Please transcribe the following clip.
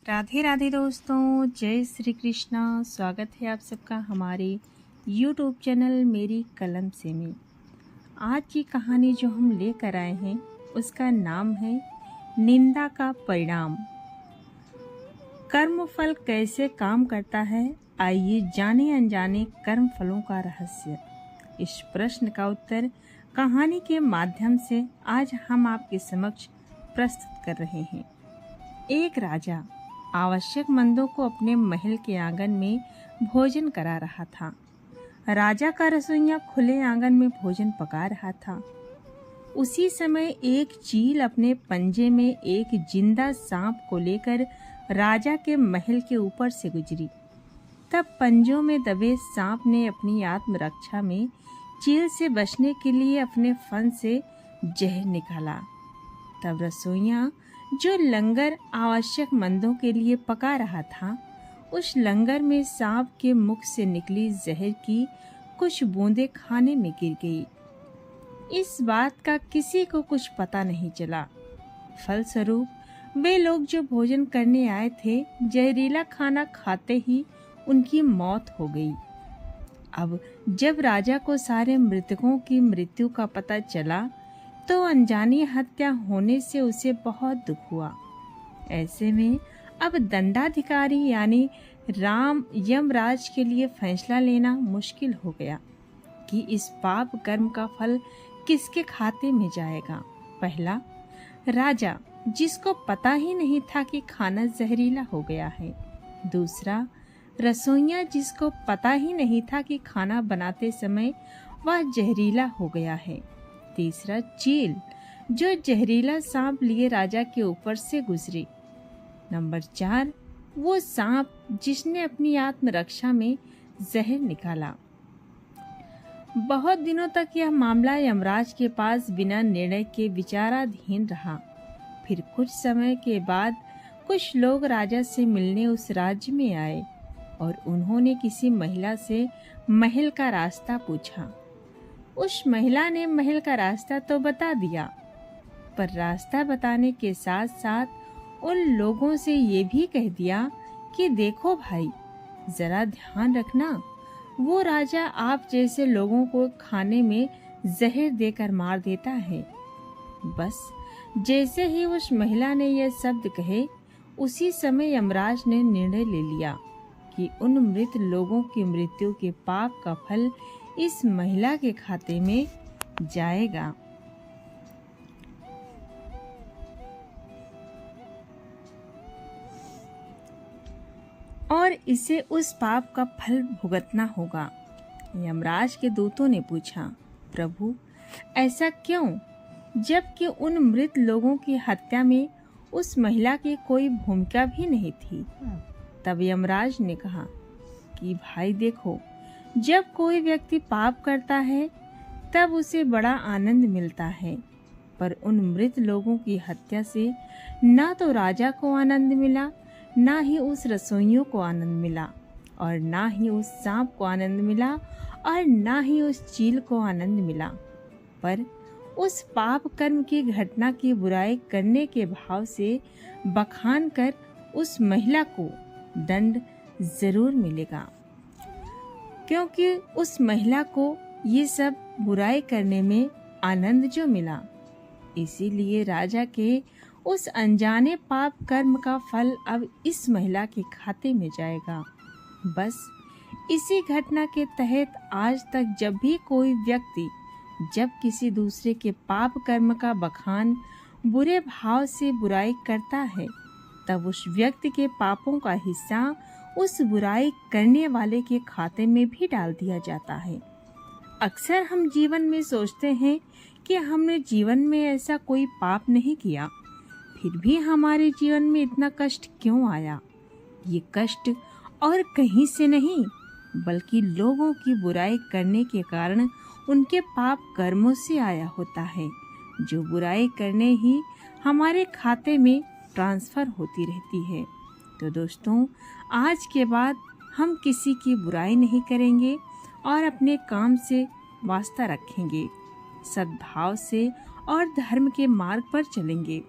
राधे राधे दोस्तों, जय श्री कृष्णा। स्वागत है आप सबका हमारे YouTube चैनल मेरी कलम से में। आज की कहानी जो हम लेकर आए हैं उसका नाम है निंदा का परिणाम। कर्म फल कैसे काम करता है, आइए जाने अनजाने कर्म फलों का रहस्य। इस प्रश्न का उत्तर कहानी के माध्यम से आज हम आपके समक्ष प्रस्तुत कर रहे हैं। एक राजा आवश्यकमंदों को अपने महल के आंगन में भोजन करा रहा था। राजा का रसोइया खुले आंगन में भोजन पका रहा था। उसी समय एक चील अपने पंजे में एक जिंदा सांप को लेकर राजा के महल के ऊपर से गुजरी। तब पंजों में दबे सांप ने अपनी आत्मरक्षा में चील से बचने के लिए अपने फन से जहर निकाला। तब रसोइया जो लंगर आवश्यकमंदों के लिए पका रहा था, उस लंगर में सांप के मुख से निकली जहर की कुछ बूंदें खाने में गिर गई। इस बात का किसी को कुछ पता नहीं चला। फलस्वरूप वे लोग जो भोजन करने आए थे, जहरीला खाना खाते ही उनकी मौत हो गई। अब जब राजा को सारे मृतकों की मृत्यु का पता चला तो अनजानी हत्या होने से उसे बहुत दुख हुआ। ऐसे में अब दंडाधिकारी यानी राम यमराज के लिए फैसला लेना मुश्किल हो गया कि इस पाप कर्म का फल किसके खाते में जाएगा। पहला, राजा जिसको पता ही नहीं था कि खाना जहरीला हो गया है। दूसरा, रसोइया जिसको पता ही नहीं था कि खाना बनाते समय वह जहरीला हो गया है। तीसरा, चील जो जहरीला सांप लिए राजा के ऊपर से गुजरी। नंबर 4, वो सांप जिसने अपनी आत्मरक्षा में जहर निकाला। बहुत दिनों तक यह मामला यमराज के पास बिना निर्णय के विचाराधीन रहा। फिर कुछ समय के बाद कुछ लोग राजा से मिलने उस राज्य में आए और उन्होंने किसी महिला से महल का रास्ता पूछा। उस महिला ने महल का रास्ता तो बता दिया, पर रास्ता बताने के साथ साथ उन लोगों से ये भी कह दिया कि देखो भाई, जरा ध्यान रखना, वो राजा आप जैसे लोगों को खाने में जहर देकर मार देता है। बस जैसे ही उस महिला ने यह शब्द कहे, उसी समय यमराज ने निर्णय ले लिया कि उन मृत लोगों की मृत्यु के पाप का फल इस महिला के खाते में जाएगा। और इसे उस पाप का फल भुगतना होगा। यमराज के दूतों ने पूछा, प्रभु ऐसा क्यों, जबकि उन मृत लोगों की हत्या में उस महिला की कोई भूमिका भी नहीं थी। तब यमराज ने कहा कि भाई देखो, जब कोई व्यक्ति पाप करता है तब उसे बड़ा आनंद मिलता है, पर उन मृत लोगों की हत्या से ना तो राजा को आनंद मिला, ना ही उस रसोइयों को आनंद मिला, और ना ही उस सांप को आनंद मिला, और ना ही उस चील को आनंद मिला, पर उस पाप कर्म की घटना की बुराई करने के भाव से बखान कर उस महिला को दंड जरूर मिलेगा, क्योंकि उस महिला को ये सब बुराई करने में आनंद जो मिला। इसीलिए राजा के उस अनजाने पाप कर्म का फल अब इस महिला के खाते में जाएगा। बस इसी घटना के तहत आज तक जब भी कोई व्यक्ति जब किसी दूसरे के पाप कर्म का बखान बुरे भाव से बुराई करता है, तब उस व्यक्ति के पापों का हिस्सा उस बुराई करने वाले के खाते में भी डाल दिया जाता है। अक्सर हम जीवन में सोचते हैं कि हमने जीवन में ऐसा कोई पाप नहीं किया, फिर भी हमारे जीवन में इतना कष्ट क्यों आया। ये कष्ट और कहीं से नहीं, बल्कि लोगों की बुराई करने के कारण उनके पाप कर्मों से आया होता है, जो बुराई करने ही हमारे खाते में ट्रांसफर होती रहती है। तो दोस्तों, आज के बाद हम किसी की बुराई नहीं करेंगे और अपने काम से वास्ता रखेंगे, सद्भाव से और धर्म के मार्ग पर चलेंगे।